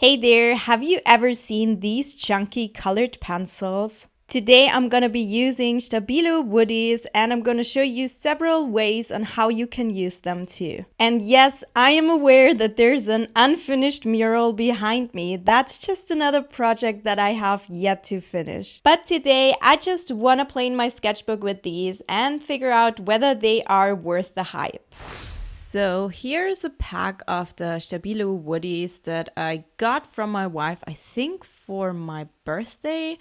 Hey there, have you ever seen these chunky colored pencils? Today I'm gonna be using Stabilo Woodies and I'm gonna show you several ways on how you can use them too. And yes, I am aware that there's an unfinished mural behind me. That's just another project that I have yet to finish. But today I just wanna play in my sketchbook with these and figure out whether they are worth the hype. So here's a pack of the Stabilo Woodies that I got from my wife, I think for my birthday.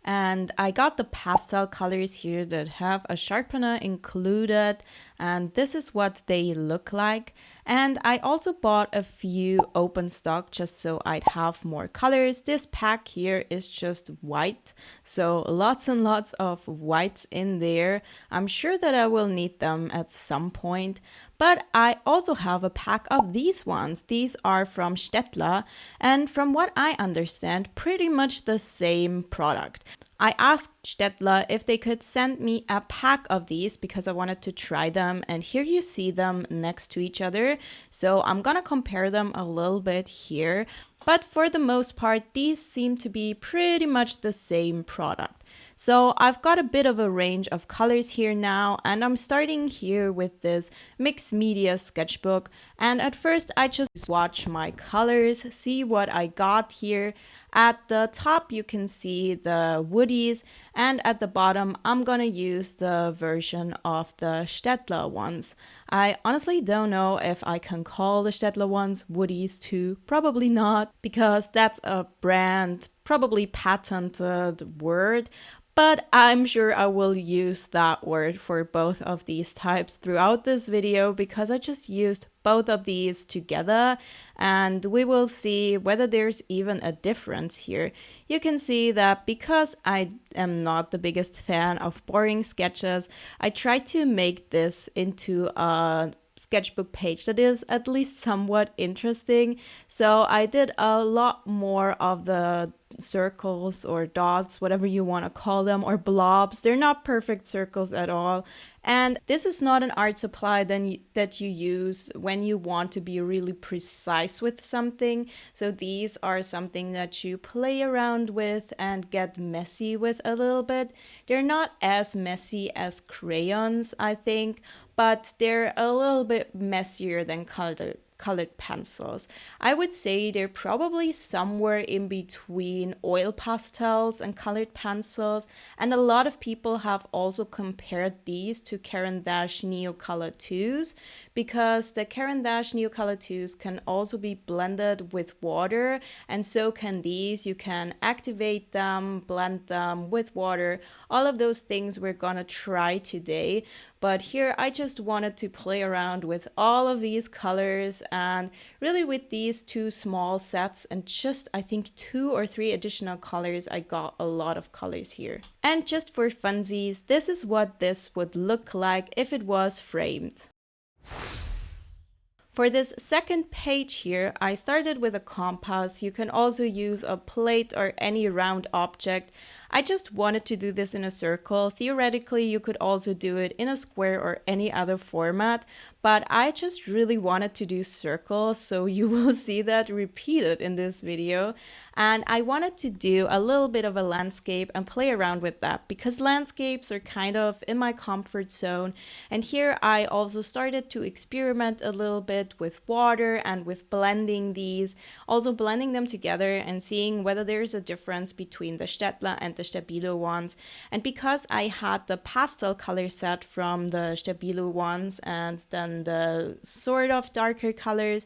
And I got the pastel colors here that have a sharpener included. And this is what they look like. And I also bought a few open stock just so I'd have more colors. This pack here is just white. So lots and lots of whites in there. I'm sure that I will need them at some point. But I also have a pack of these ones. These are from Staedtler, and from what I understand, pretty much the same product. I asked Staedtler if they could send me a pack of these because I wanted to try them, and here you see them next to each other. So I'm gonna compare them a little bit here, but for the most part, these seem to be pretty much the same product. So I've got a bit of a range of colors here now, and I'm starting here with this mixed media sketchbook. And at first I just swatch my colors, see what I got here. At the top you can see the Woodies, and at the bottom I'm gonna use the version of the Staedtler ones. I honestly don't know if I can call the Staedtler ones Woodies too. Probably not, because that's a brand, probably patented word. But I'm sure I will use that word for both of these types throughout this video because I just used both of these together, and we will see whether there's even a difference here. You can see that because I am not the biggest fan of boring sketches, I tried to make this into a sketchbook page that is at least somewhat interesting. So I did a lot more of the circles or dots, whatever you want to call them, or blobs. They're not perfect circles at all. And this is not an art supply that you use when you want to be really precise with something. So these are something that you play around with and get messy with a little bit. They're not as messy as crayons, I think, but they're a little bit messier than colored pencils. I would say they're probably somewhere in between oil pastels and colored pencils, and a lot of people have also compared these to Caran d'Ache Neocolor 2s because the Caran d'Ache Neocolor 2s can also be blended with water, and so can these. You can activate them, blend them with water, all of those things we're gonna try today. But here I just wanted to play around with all of these colors, and really with these two small sets and just I think 2 or 3 additional colors, I got a lot of colors here. And just for funsies, this is what this would look like if it was framed. For this second page here, I started with a compass. You can also use a plate or any round object. I just wanted to do this in a circle. Theoretically, you could also do it in a square or any other format, but I just really wanted to do circles, so you will see that repeated in this video. And I wanted to do a little bit of a landscape and play around with that because landscapes are kind of in my comfort zone. And here I also started to experiment a little bit with water and with blending these, also blending them together and seeing whether there's a difference between the Staedtler and the Stabilo ones. And because I had the pastel color set from the Stabilo ones and then the sort of darker colors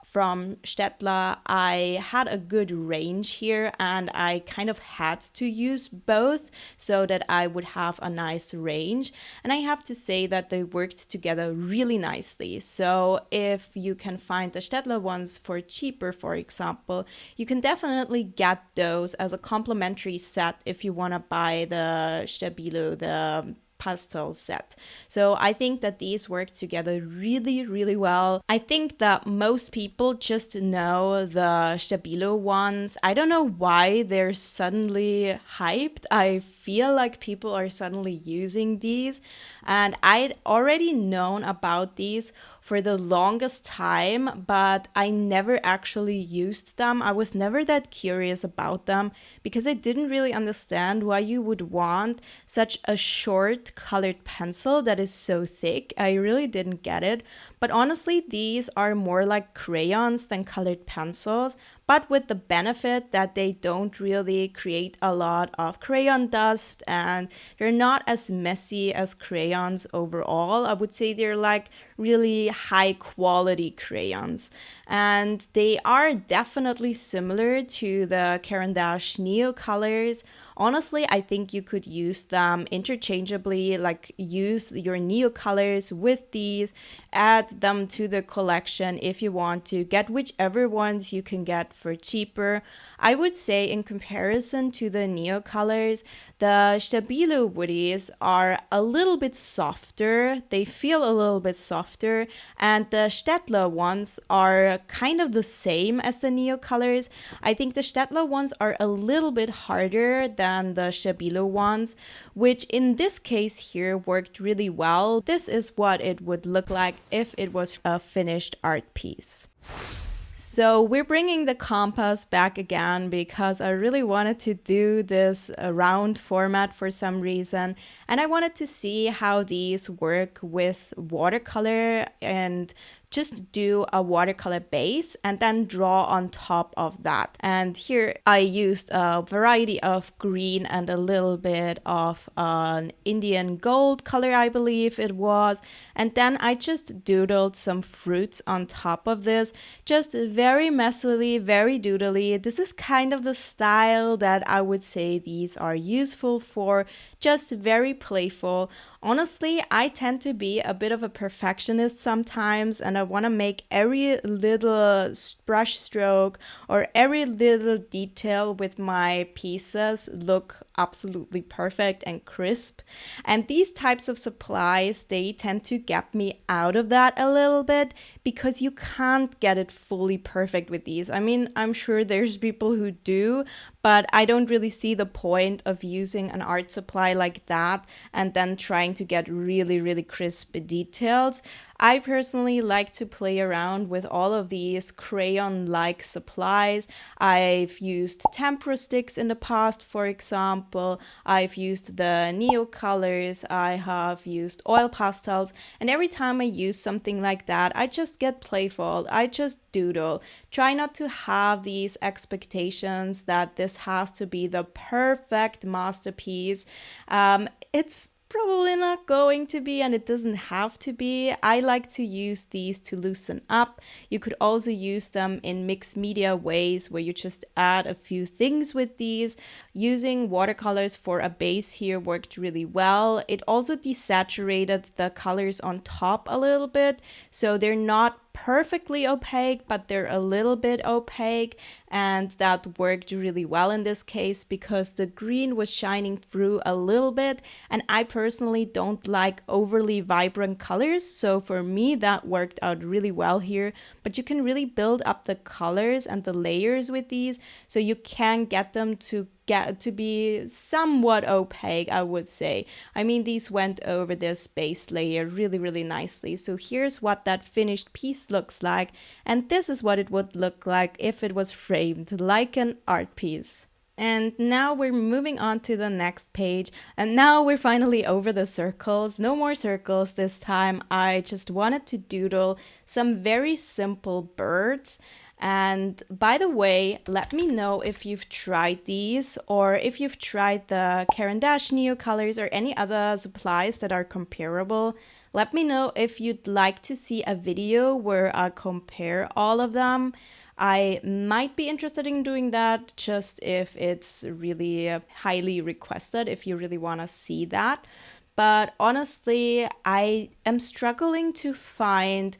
from Staedtler, I had a good range here and I kind of had to use both so that I would have a nice range. And I have to say that they worked together really nicely. So if you can find the Staedtler ones for cheaper, for example, you can definitely get those as a complimentary set if you want to buy the Stabilo, the pastel set. So I think that these work together really, really well. I think that most people just know the Stabilo ones. I don't know why they're suddenly hyped. I feel like people are suddenly using these, and I'd already known about these for the longest time, but I never actually used them. I was never that curious about them because I didn't really understand why you would want such a short colored pencil that is so thick. I really didn't get it. But honestly, these are more like crayons than colored pencils, but with the benefit that they don't really create a lot of crayon dust and they're not as messy as crayons overall. I would say they're like really high quality crayons. And they are definitely similar to the Caran d'Ache Neo colors. Honestly, I think you could use them interchangeably, like use your Neo colors with these, add them to the collection if you want to, get whichever ones you can get for cheaper. I would say in comparison to the Neo colors, the Stabilo Woodies are a little bit softer. They feel a little bit softer, and the Staedtler ones are kind of the same as the Neo colors. I think the Staedtler ones are a little bit harder than the Stabilo ones, which in this case here worked really well. This is what it would look like if it was a finished art piece. So we're bringing the compass back again because I really wanted to do this round format for some reason. And I wanted to see how these work with watercolor and just do a watercolor base and then draw on top of that. And here I used a variety of green and a little bit of an Indian gold color, I believe it was. And then I just doodled some fruits on top of this, just very messily, very doodly. This is kind of the style that I would say these are useful for, just very playful. Honestly, I tend to be a bit of a perfectionist sometimes, and I want to make every little brush stroke or every little detail with my pieces look absolutely perfect and crisp. And these types of supplies, they tend to get me out of that a little bit because you can't get it fully perfect with these. I mean, I'm sure there's people who do, but I don't really see the point of using an art supply like that and then trying to get really, really crisp details. I personally like to play around with all of these crayon-like supplies. I've used tempera sticks in the past, for example. I've used the Neo colors. I have used oil pastels. And every time I use something like that, I just get playful. I just doodle. Try not to have these expectations that this has to be the perfect masterpiece. It's probably not going to be, and it doesn't have to be. I like to use these to loosen up. You could also use them in mixed media ways where you just add a few things with these. Using watercolors for a base here worked really well. It also desaturated the colors on top a little bit, so they're not perfectly opaque, but they're a little bit opaque, and that worked really well in this case because the green was shining through a little bit, and I personally don't like overly vibrant colors, so for me that worked out really well here. But you can really build up the colors and the layers with these, so you can get them to be somewhat opaque, I would say. I mean, these went over this base layer really, really nicely. So here's what that finished piece looks like, and this is what it would look like if it was framed like an art piece. And now we're moving on to the next page, and now we're finally over the circles. No more circles this time. I just wanted to doodle some very simple birds. And by the way, let me know if you've tried these or if you've tried the Caran d'Ache Neo colors or any other supplies that are comparable. Let me know if you'd like to see a video where I compare all of them. I might be interested in doing that just if it's really highly requested, if you really want to see that. But honestly, I am struggling to find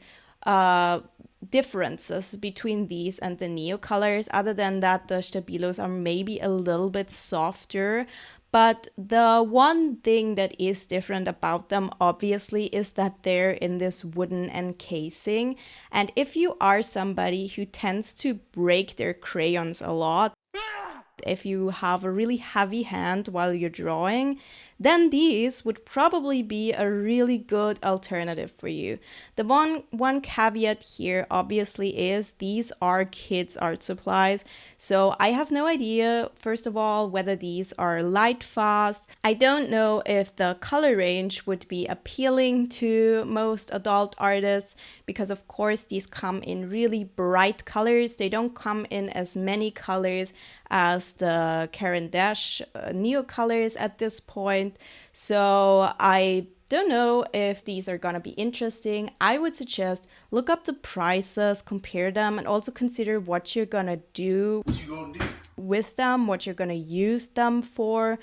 differences between these and the Neo colors. Other than that, the Stabilos are maybe a little bit softer. But the one thing that is different about them, obviously, is that they're in this wooden encasing. And if you are somebody who tends to break their crayons a lot, if you have a really heavy hand while you're drawing, then these would probably be a really good alternative for you. The one caveat here obviously is these are kids' art supplies, so I have no idea, first of all, whether these are light fast. I don't know if the color range would be appealing to most adult artists, because of course these come in really bright colors. They don't come in as many colors as the Caran d'Ache Neo colors at this point. So I don't know if these are gonna be interesting. I would suggest look up the prices, compare them, and also consider what you're gonna do with them, what you're gonna use them for.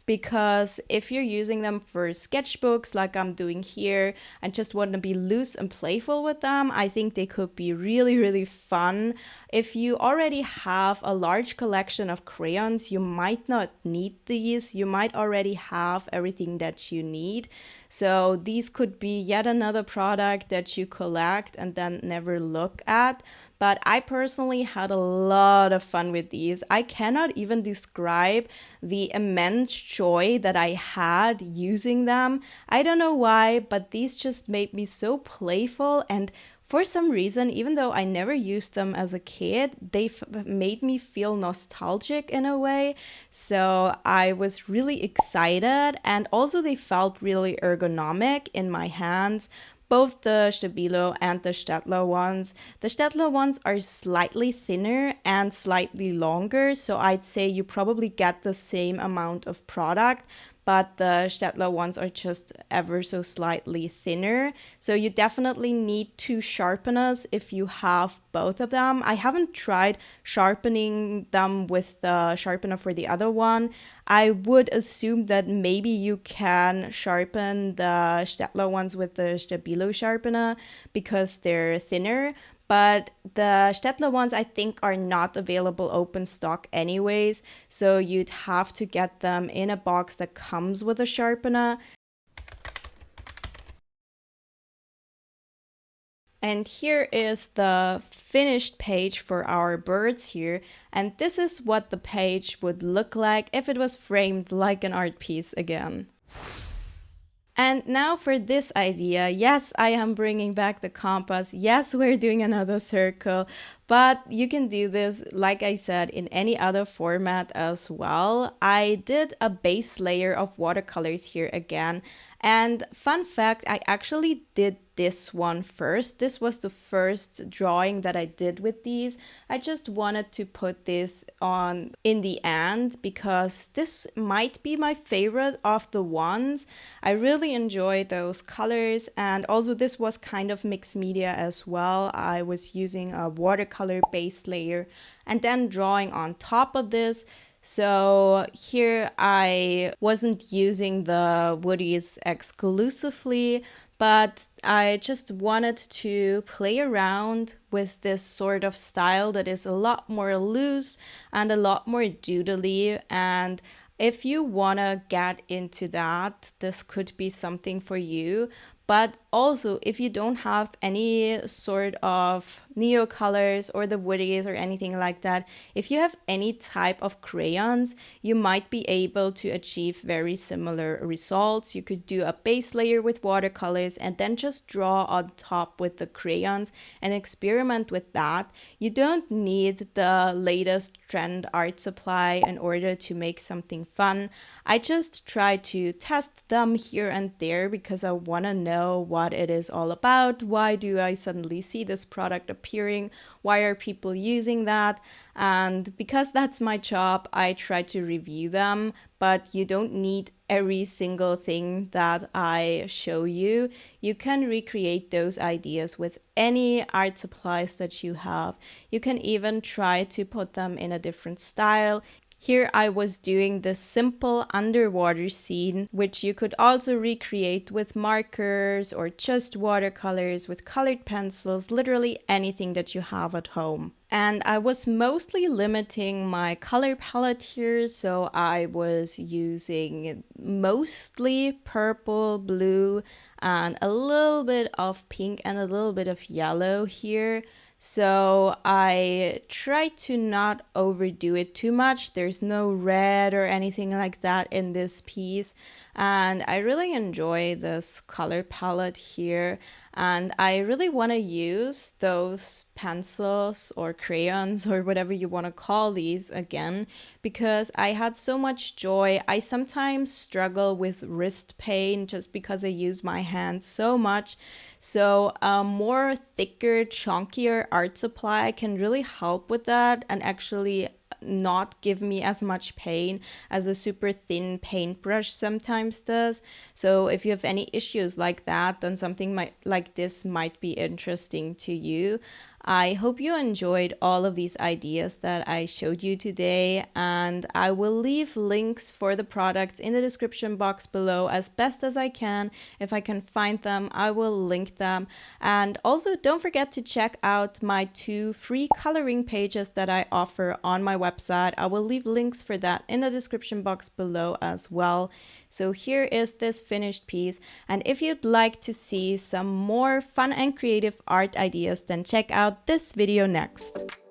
Because if you're using them for sketchbooks like I'm doing here and just want to be loose and playful with them, I think they could be really, really fun. If you already have a large collection of crayons, you might not need these. You might already have everything that you need. So these could be yet another product that you collect and then never look at. But I personally had a lot of fun with these. I cannot even describe the immense joy that I had using them. I don't know why, but these just made me so playful, and for some reason, even though I never used them as a kid, they made me feel nostalgic in a way. So I was really excited, and also they felt really ergonomic in my hands. Both the Stabilo and the Staedtler ones. The Staedtler ones are slightly thinner and slightly longer, so I'd say you probably get the same amount of product, but the Staedtler ones are just ever so slightly thinner. So you definitely need two sharpeners if you have both of them. I haven't tried sharpening them with the sharpener for the other one. I would assume that maybe you can sharpen the Staedtler ones with the Stabilo sharpener because they're thinner. But the Staedtler ones, I think, are not available open stock anyways, so you'd have to get them in a box that comes with a sharpener. And here is the finished page for our birds here, and this is what the page would look like if it was framed like an art piece again. And now for this idea, yes, I am bringing back the compass. Yes, we're doing another circle, but you can do this, like I said, in any other format as well. I did a base layer of watercolors here again. And fun fact, I actually did this one first. This was the first drawing that I did with these. I just wanted to put this on in the end because this might be my favorite of the ones. I really enjoy those colors, and also this was kind of mixed media as well. I was using a watercolor base layer and then drawing on top of this. So here I wasn't using the Woodies exclusively, but I just wanted to play around with this sort of style that is a lot more loose and a lot more doodly. And if you want to get into that, this could be something for you. But also, if you don't have any sort of neo colors or the Woodies or anything like that, if you have any type of crayons, you might be able to achieve very similar results. You could do a base layer with watercolors and then just draw on top with the crayons and experiment with that. You don't need the latest trend art supply in order to make something fun. I just try to test them here and there because I want to know what it is all about. Why do I suddenly see this product appearing? Why are people using that? And because that's my job, I try to review them, but you don't need every single thing that I show you. You can recreate those ideas with any art supplies that you have. You can even try to put them in a different style. Here I was doing this simple underwater scene, which you could also recreate with markers or just watercolors with colored pencils, literally anything that you have at home. And I was mostly limiting my color palette here, so I was using mostly purple, blue, and a little bit of pink and a little bit of yellow here. So I try to not overdo it too much. There's no red or anything like that in this piece. And I really enjoy this color palette here. And I really want to use those pencils or crayons or whatever you want to call these again, because I had so much joy. I sometimes struggle with wrist pain just because I use my hands so much. So a more thicker, chunkier art supply can really help with that and actually not give me as much pain as a super thin paintbrush sometimes does. So if you have any issues like that, then something like this might be interesting to you. I hope you enjoyed all of these ideas that I showed you today, and I will leave links for the products in the description box below as best as I can. If I can find them, I will link them. And also don't forget to check out my 2 free coloring pages that I offer on my website. I will leave links for that in the description box below as well. So here is this finished piece, and if you'd like to see some more fun and creative art ideas, then check out this video next.